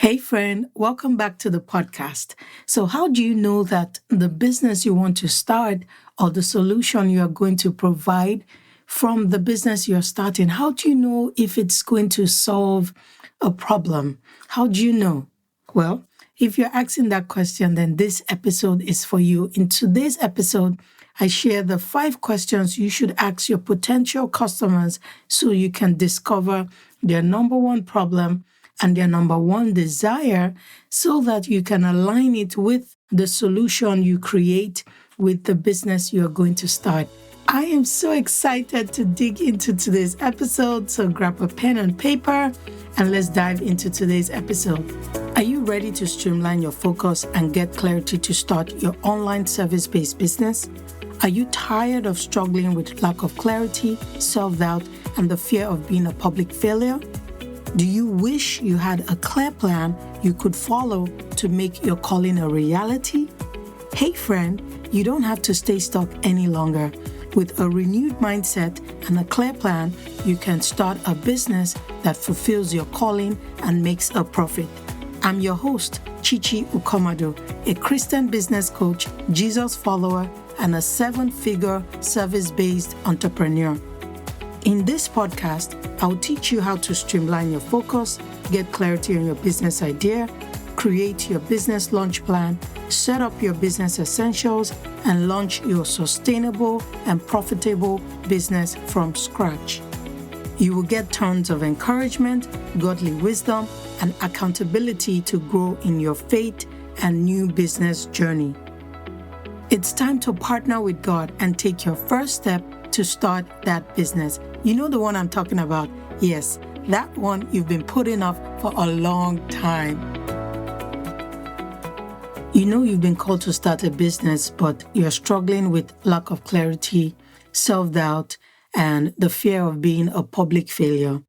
Hey friend, welcome back to the podcast. So, how do you know that the business you want to start or the solution you are going to provide from the business you're starting, how do you know if it's going to solve a problem? How do you know? Well, if you're asking that question, then this episode is for you. In today's episode, I share the 5 questions you should ask your potential customers so you can discover their number one problem and their number one desire so that you can align it with the solution you create with the business you're going to start. I am so excited to dig into today's episode, so grab a pen and paper and let's dive into today's episode. Are you ready to streamline your focus and get clarity to start your online service-based business? Are you tired of struggling with lack of clarity, self-doubt, and the fear of being a public failure? Do you wish you had a clear plan you could follow to make your calling a reality? Hey friend, you don't have to stay stuck any longer. With a renewed mindset and a clear plan, you can start a business that fulfills your calling and makes a profit. I'm your host, Chichi Ukomado, a Christian business coach, Jesus follower, and a 7-figure service-based entrepreneur. In this podcast, I'll teach you how to streamline your focus, get clarity on your business idea, create your business launch plan, set up your business essentials, and launch your sustainable and profitable business from scratch. You will get tons of encouragement, godly wisdom, and accountability to grow in your faith and new business journey. It's time to partner with God and take your first step to start that business. You know the one I'm talking about? Yes, that one you've been putting off for a long time. You know you've been called to start a business, but you're struggling with lack of clarity, self-doubt, and the fear of being a public failure.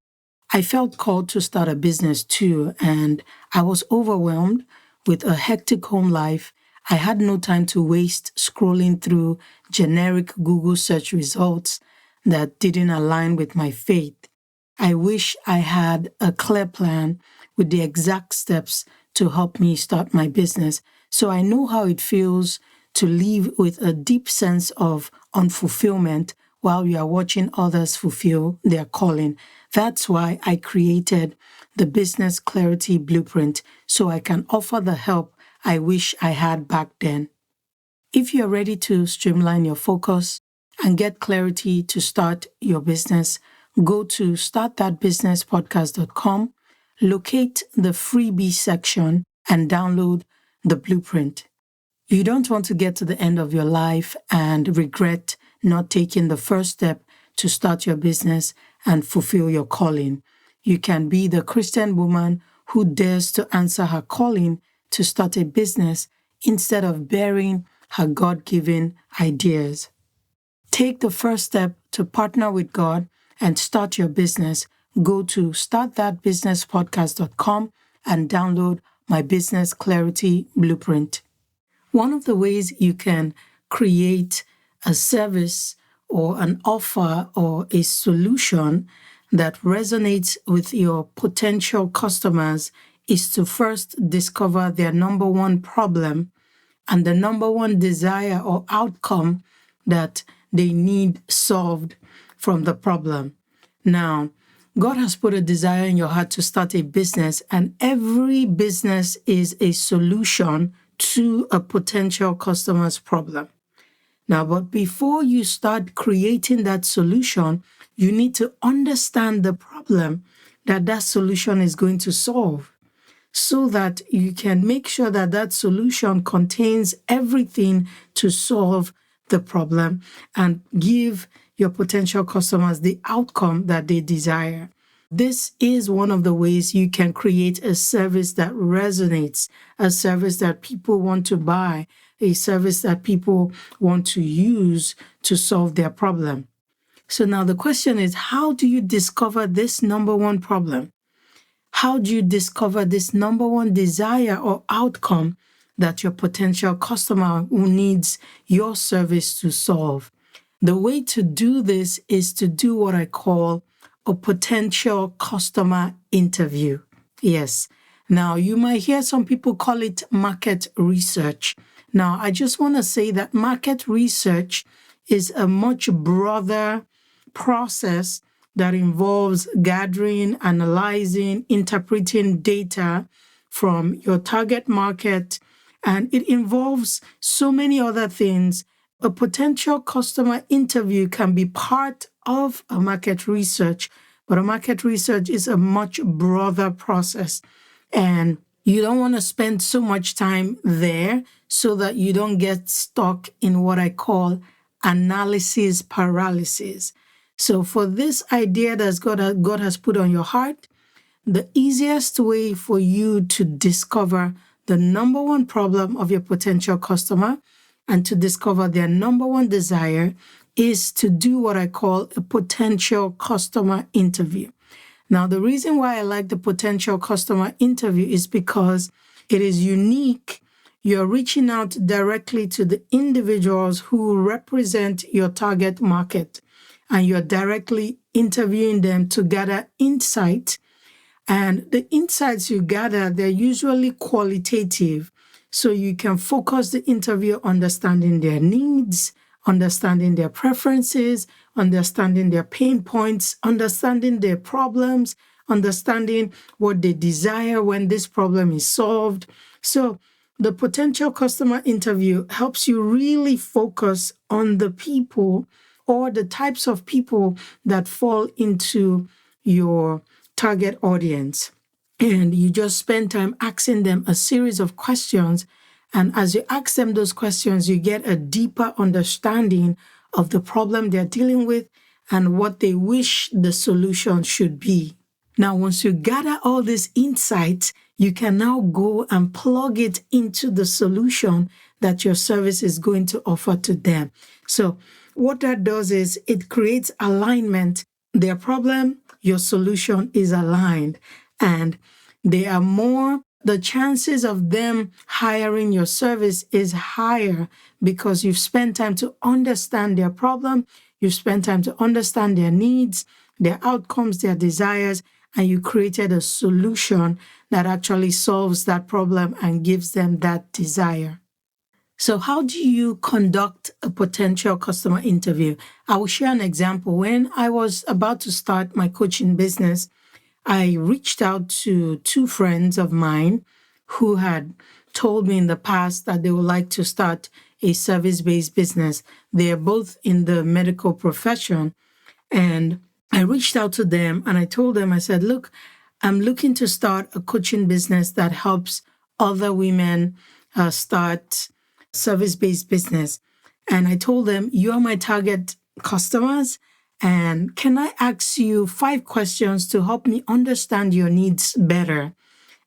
I felt called to start a business too, and I was overwhelmed with a hectic home life. I had no time to waste scrolling through generic Google search results that didn't align with my faith. I wish I had a clear plan with the exact steps to help me start my business, so I know how it feels to live with a deep sense of unfulfillment while you are watching others fulfill their calling. That's why I created the Business Clarity Blueprint, so I can offer the help I wish I had back then. If you're ready to streamline your focus and get clarity to start your business, go to startthatbusinesspodcast.com, locate the freebie section, and download the blueprint. You don't want to get to the end of your life and regret not taking the first step to start your business and fulfill your calling. You can be the Christian woman who dares to answer her calling to start a business instead of bearing her God-given ideas. Take the first step to partner with God and start your business. Go to startthatbusinesspodcast.com and download my Business Clarity Blueprint. One of the ways you can create a service or an offer or a solution that resonates with your potential customers is to first discover their number one problem and the number one desire or outcome that they need solved from the problem. Now, God has put a desire in your heart to start a business, and every business is a solution to a potential customer's problem. Now, but before you start creating that solution, you need to understand the problem that that solution is going to solve, so that you can make sure that that solution contains everything to solve the problem and give your potential customers the outcome that they desire. This is one of the ways you can create a service that resonates, a service that people want to buy, a service that people want to use to solve their problem. So now the question is, how do you discover this number one problem? How do you discover this number one desire or outcome that your potential customer who needs your service to solve? The way to do this is to do what I call a potential customer interview. Yes, Now, you might hear some people call it market research. Now, I just want to say that market research is a much broader process that involves gathering, analyzing, interpreting data from your target market, and it involves so many other things. A potential customer interview can be part of a market research, but a market research is a much broader process. And you don't want to spend so much time there so that you don't get stuck in what I call analysis paralysis. So for this idea that God has put on your heart, the easiest way for you to discover the number one problem of your potential customer and to discover their number one desire is to do what I call a potential customer interview. Now, the reason why I like the potential customer interview is because it is unique. You're reaching out directly to the individuals who represent your target market, and you're directly interviewing them to gather insight. And the insights you gather, they're usually qualitative. So you can focus the interview understanding their needs, understanding their preferences, understanding their pain points, understanding their problems, understanding what they desire when this problem is solved. So the potential customer interview helps you really focus on the people or the types of people that fall into your target audience. And you just spend time asking them a series of questions. And as you ask them those questions, you get a deeper understanding of the problem they're dealing with and what they wish the solution should be. Now, once you gather all these insights, you can now go and plug it into the solution that your service is going to offer to them. So what that does is it creates alignment. Their problem, your solution is aligned, and the chances of them hiring your service is higher because you've spent time to understand their problem, you've spent time to understand their needs, their outcomes, their desires, and you created a solution that actually solves that problem and gives them that desire. So how do you conduct a potential customer interview? I will share an example. When I was about to start my coaching business, I reached out to two friends of mine who had told me in the past that they would like to start a service-based business. They are both in the medical profession. And I reached out to them and I told them, I said, look, I'm looking to start a coaching business that helps other women start service-based business. And I told them, you are my target customers. And can I ask you 5 questions to help me understand your needs better?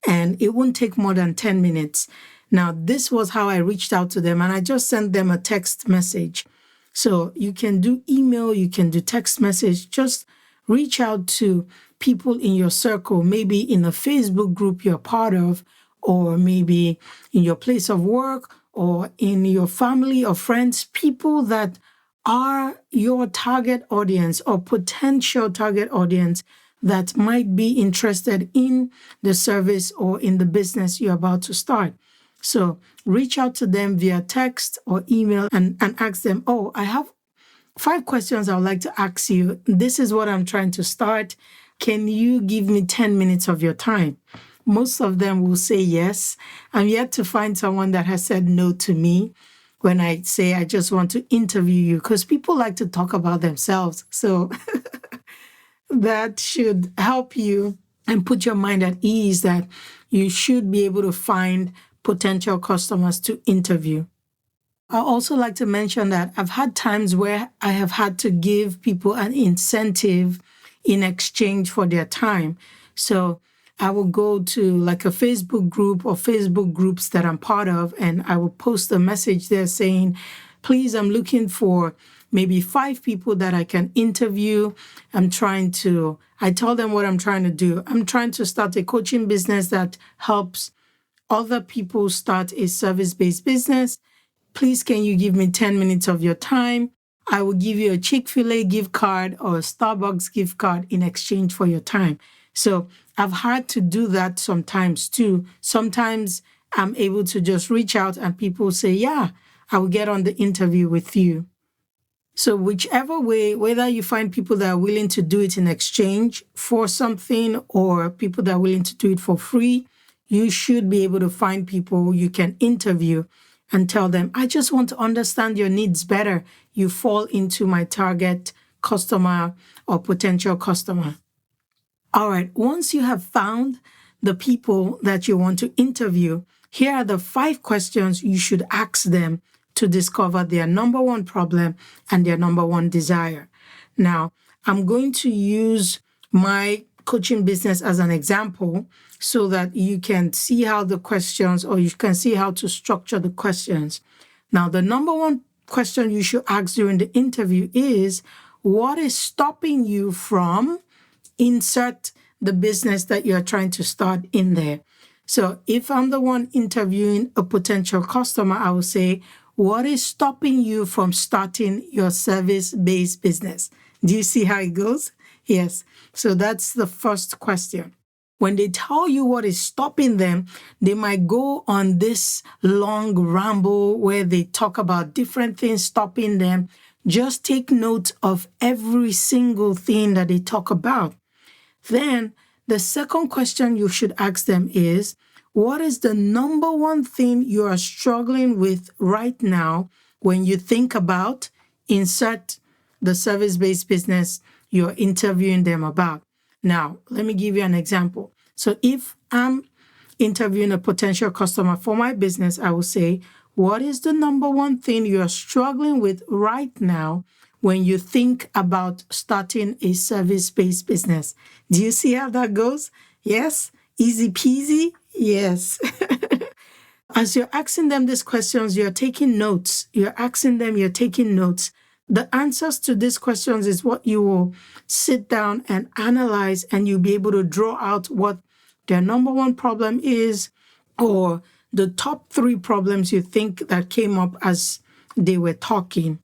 And it won't take more than 10 minutes. Now, this was how I reached out to them. And I just sent them a text message. So you can do email, you can do text message. Just reach out to people in your circle, maybe in a Facebook group you're part of, or maybe in your place of work, or in your family or friends, people that are your target audience or potential target audience that might be interested in the service or in the business you're about to start. So reach out to them via text or email and ask them, oh, I have 5 questions I would like to ask you. This is what I'm trying to start. Can you give me 10 minutes of your time? Most of them will say yes. I'm yet to find someone that has said no to me when I say I just want to interview you, because people like to talk about themselves. So that should help you and put your mind at ease that you should be able to find potential customers to interview. I also like to mention that I've had times where I have had to give people an incentive in exchange for their time. So I will go to like a Facebook group or Facebook groups that I'm part of, and I will post a message there saying, please, I'm looking for maybe 5 people that I can interview. I tell them what I'm trying to do. I'm trying to start a coaching business that helps other people start a service-based business. Please, can you give me 10 minutes of your time? I will give you a Chick-fil-A gift card or a Starbucks gift card in exchange for your time. So I've had to do that sometimes too. Sometimes I'm able to just reach out and people say, yeah, I will get on the interview with you. So whichever way, whether you find people that are willing to do it in exchange for something or people that are willing to do it for free, you should be able to find people you can interview and tell them, I just want to understand your needs better. You fall into my target customer or potential customer. All right, once you have found the people that you want to interview, here are the 5 questions you should ask them to discover their number one problem and their number one desire. Now, I'm going to use my coaching business as an example so that you can see how the questions, or you can see how to structure the questions. Now, the number one question you should ask during the interview is, what is stopping you from insert the business that you're trying to start in there? So if I'm the one interviewing a potential customer, I will say, what is stopping you from starting your service-based business? Do you see how it goes? Yes. So that's the first question. When they tell you what is stopping them, they might go on this long ramble where they talk about different things stopping them. Just take note of every single thing that they talk about. Then the second question you should ask them is, what is the number one thing you are struggling with right now when you think about insert the service-based business you're interviewing them about? Now, let me give you an example. So if I'm interviewing a potential customer for my business, I will say, what is the number one thing you're struggling with right now when you think about starting a service-based business? Do you see how that goes? Yes? Easy peasy? Yes. As you're asking them these questions, you're taking notes. You're asking them, you're taking notes. The answers to these questions is what you will sit down and analyze, and you'll be able to draw out what their number one problem is, or the top 3 problems you think that came up as they were talking.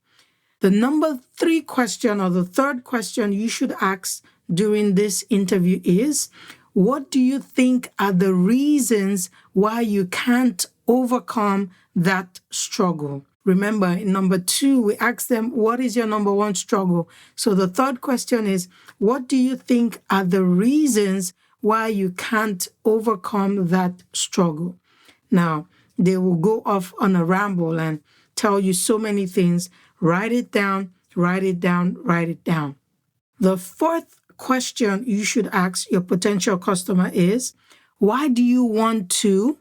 The number 3 question, or the third question you should ask during this interview is, what do you think are the reasons why you can't overcome that struggle? Remember, in number 2, we asked them, what is your number one struggle? So the third question is, what do you think are the reasons why you can't overcome that struggle? Now, they will go off on a ramble and tell you so many things. Write it down, write it down, write it down. The fourth question you should ask your potential customer is, why do you want to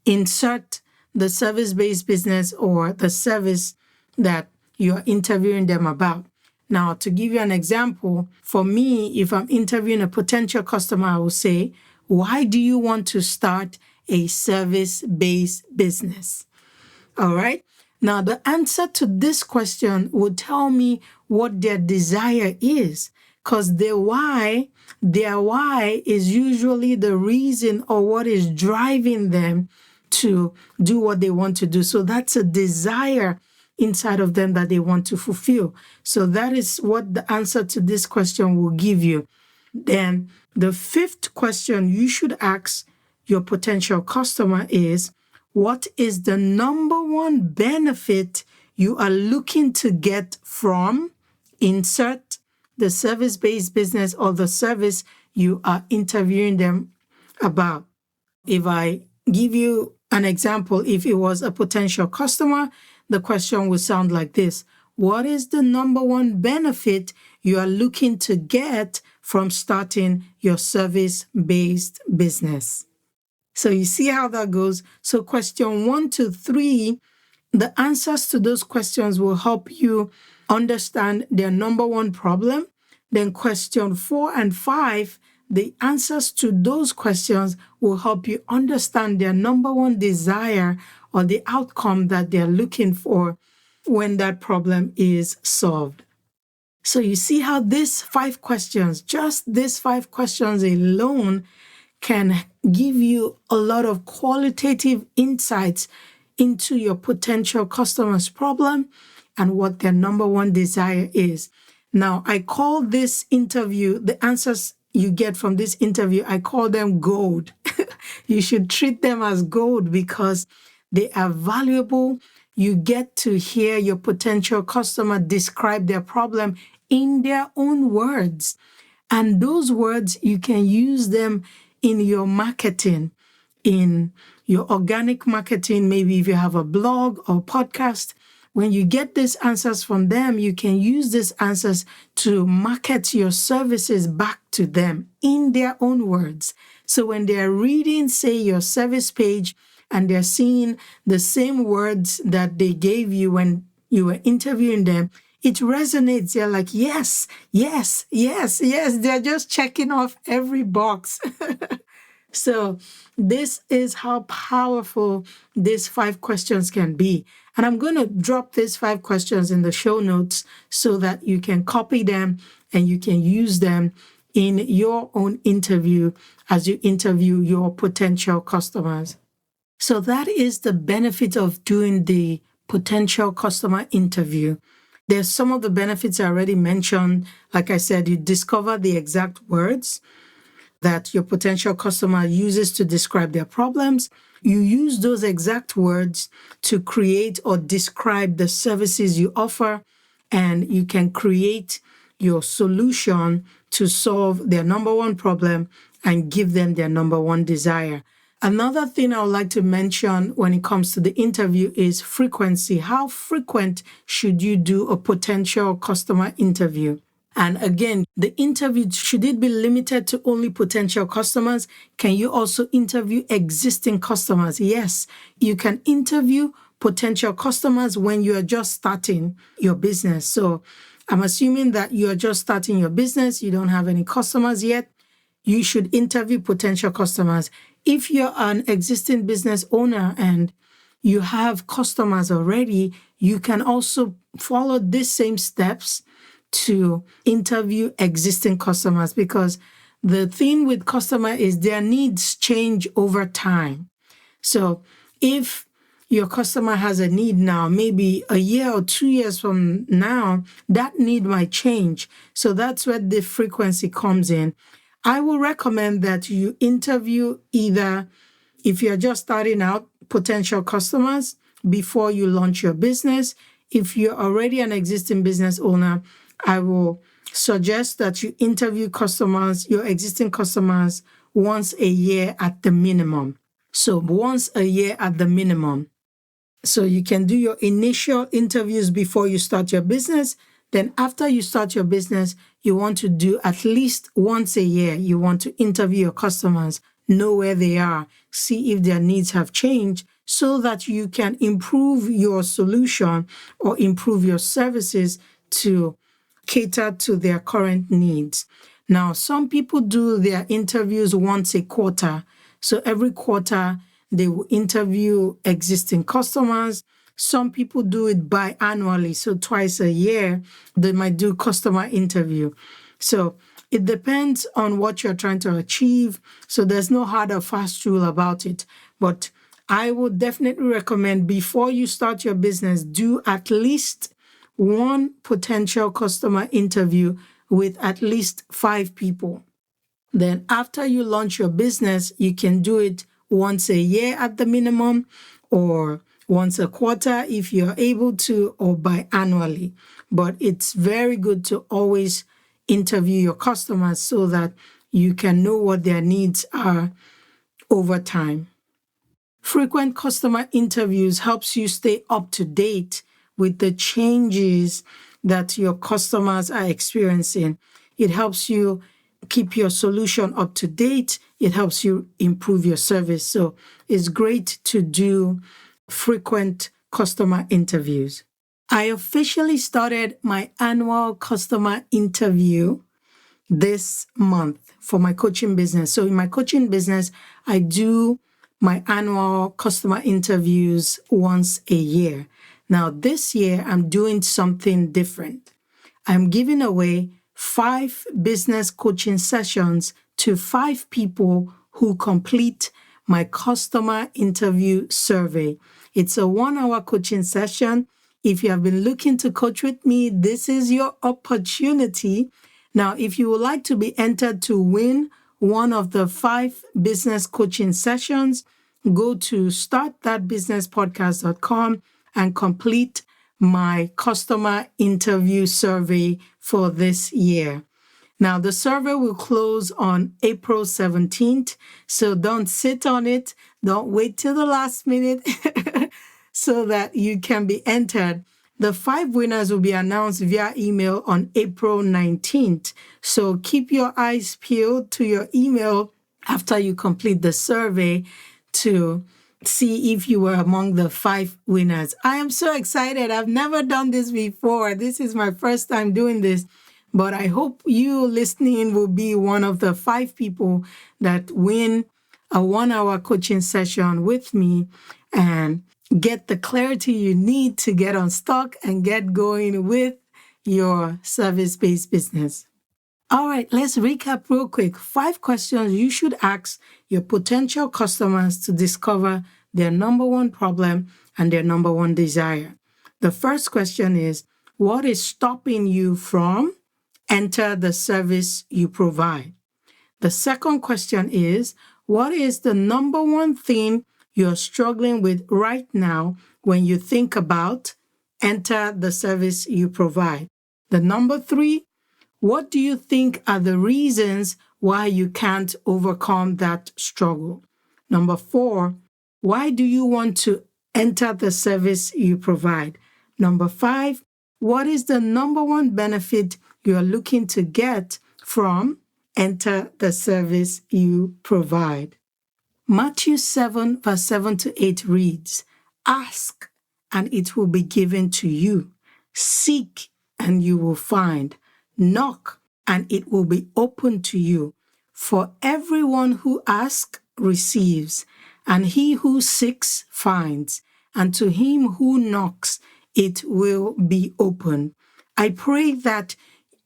insert the service-based business or the service that you're interviewing them about? Now, to give you an example, for me, if I'm interviewing a potential customer, I will say, why do you want to start a service-based business? All right. Now, the answer to this question would tell me what their desire is, because their why is usually the reason or what is driving them to do what they want to do. So that's a desire inside of them that they want to fulfill. So that is what the answer to this question will give you. Then the fifth question you should ask your potential customer is, what is the number one benefit you are looking to get from insert the service-based business or the service you are interviewing them about? If I give you an example, if it was a potential customer, the question would sound like this. What is the number one benefit you are looking to get from starting your service-based business? So you see how that goes. So question 1 to 3, the answers to those questions will help you understand their number one problem. Then question 4 and 5, the answers to those questions will help you understand their number one desire or the outcome that they're looking for when that problem is solved. So you see how these 5 questions, just these 5 questions alone, can give you a lot of qualitative insights into your potential customer's problem and what their number one desire is. Now, I call this interview, the answers you get from this interview, I call them gold. You should treat them as gold because they are valuable. You get to hear your potential customer describe their problem in their own words. And those words, you can use them in your marketing, in your organic marketing. Maybe if you have a blog or podcast, when you get these answers from them, you can use these answers to market your services back to them in their own words. So when they're reading, say, your service page, and they're seeing the same words that they gave you when you were interviewing them, it resonates. They're like, yes, yes, yes, yes. They're just checking off every box. So this is how powerful these 5 questions can be. And I'm going to drop these 5 questions in the show notes so that you can copy them and you can use them in your own interview as you interview your potential customers. So that is the benefit of doing the potential customer interview. There's some of the benefits I already mentioned. Like I said, you discover the exact words that your potential customer uses to describe their problems. You use those exact words to create or describe the services you offer, and you can create your solution to solve their number one problem and give them their number one desire. Another thing I would like to mention when it comes to the interview is frequency. How frequent should you do a potential customer interview? And again, the interview, should it be limited to only potential customers? Can you also interview existing customers? Yes, you can interview potential customers when you are just starting your business. So I'm assuming that you are just starting your business, you don't have any customers yet. You should interview potential customers. If you're an existing business owner and you have customers already, you can also follow these same steps to interview existing customers, because the thing with customer is their needs change over time. So if your customer has a need now, maybe a year or 2 years from now, that need might change. So that's where the frequency comes in. I will recommend that you interview either, if you're just starting out, potential customers before you launch your business. If you're already an existing business owner, I will suggest that you interview customers, your existing customers, once a year at the minimum. So once a year at the minimum. So you can do your initial interviews before you start your business. Then after you start your business, you want to do at least once a year. You want to interview your customers, know where they are, see if their needs have changed, so that you can improve your solution or improve your services to cater to their current needs. Now, some people do their interviews once a quarter. So every quarter, they will interview existing customers. Some people do it biannually, so twice a year, they might do customer interview. So it depends on what you're trying to achieve. So there's no hard or fast rule about it. But I would definitely recommend, before you start your business, do at least one potential customer interview with at least 5 people. Then after you launch your business, you can do it once a year at the minimum, or once a quarter if you're able to, or biannually. But it's very good to always interview your customers so that you can know what their needs are over time. Frequent customer interviews helps you stay up to date with the changes that your customers are experiencing. It helps you keep your solution up to date. It helps you improve your service. So it's great to do frequent customer interviews. I officially started my annual customer interview this month for my coaching business. So in my coaching business, I do my annual customer interviews once a year. Now, this year, I'm doing something different. I'm giving away 5 business coaching sessions to 5 people who complete my customer interview survey. It's a 1-hour coaching session. If you have been looking to coach with me, this is your opportunity. Now, if you would like to be entered to win one of the 5 business coaching sessions, go to startthatbusinesspodcast.com and complete my customer interview survey for this year. Now, the survey will close on April 17th, so don't sit on it. Don't wait till the last minute so that you can be entered. The 5 winners will be announced via email on April 19th. So keep your eyes peeled to your email after you complete the survey to see if you were among the 5 winners. I am so excited. I've never done this before. This is my first time doing this. But I hope you listening will be one of the 5 people that win a 1-hour coaching session with me and get the clarity you need to get unstuck and get going with your service-based business. All right, let's recap real quick. 5 questions you should ask your potential customers to discover their number one problem and their number one desire. The first question is, what is stopping you from enter the service you provide? The second question is, what is the number one thing you're struggling with right now when you think about enter the service you provide? The number 3, what do you think are the reasons why you can't overcome that struggle? Number 4, why do you want to enter the service you provide? Number 5, what is the number one benefit you are looking to get from enter the service you provide? Matthew 7, verse 7 to 8 reads, "Ask, and it will be given to you. Seek, and you will find. Knock, and it will be opened to you. For everyone who asks receives, and he who seeks finds, and to him who knocks it will be opened." I pray that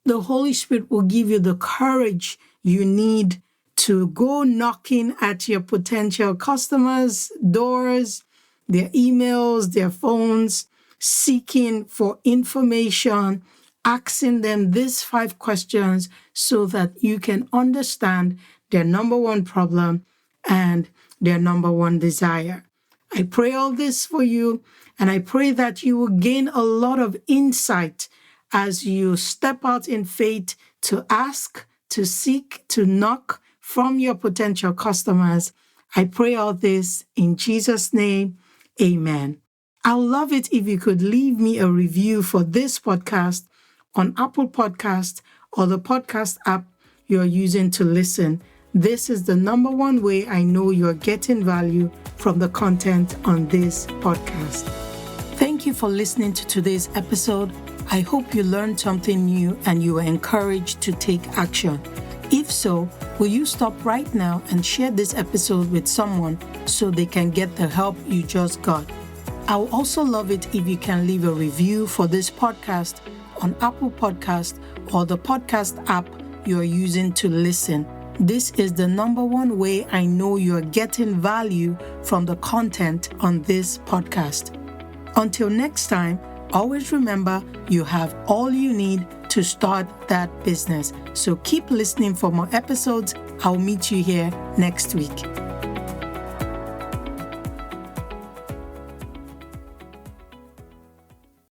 the Holy Spirit will give you the courage you need to go knocking at your potential customers' doors, their emails, their phones, seeking for information, asking them these 5 questions so that you can understand their number one problem and their number one desire. I pray all this for you, and I pray that you will gain a lot of insight as you step out in faith to ask, to seek, to knock from your potential customers. I pray all this in Jesus' name. Amen. I'd love it if you could leave me a review for this podcast on Apple Podcast or the podcast app you're using to listen. This is the number one way I know you're getting value from the content on this podcast. Thank you for listening to today's episode. I hope you learned something new and you were encouraged to take action. If so, will you stop right now and share this episode with someone so they can get the help you just got? I would also love it if you can leave a review for this podcast on Apple Podcast or the podcast app you're using to listen. This is the number one way I know you're getting value from the content on this podcast. Until next time, always remember you have all you need to start that business. So keep listening for more episodes. I'll meet you here next week.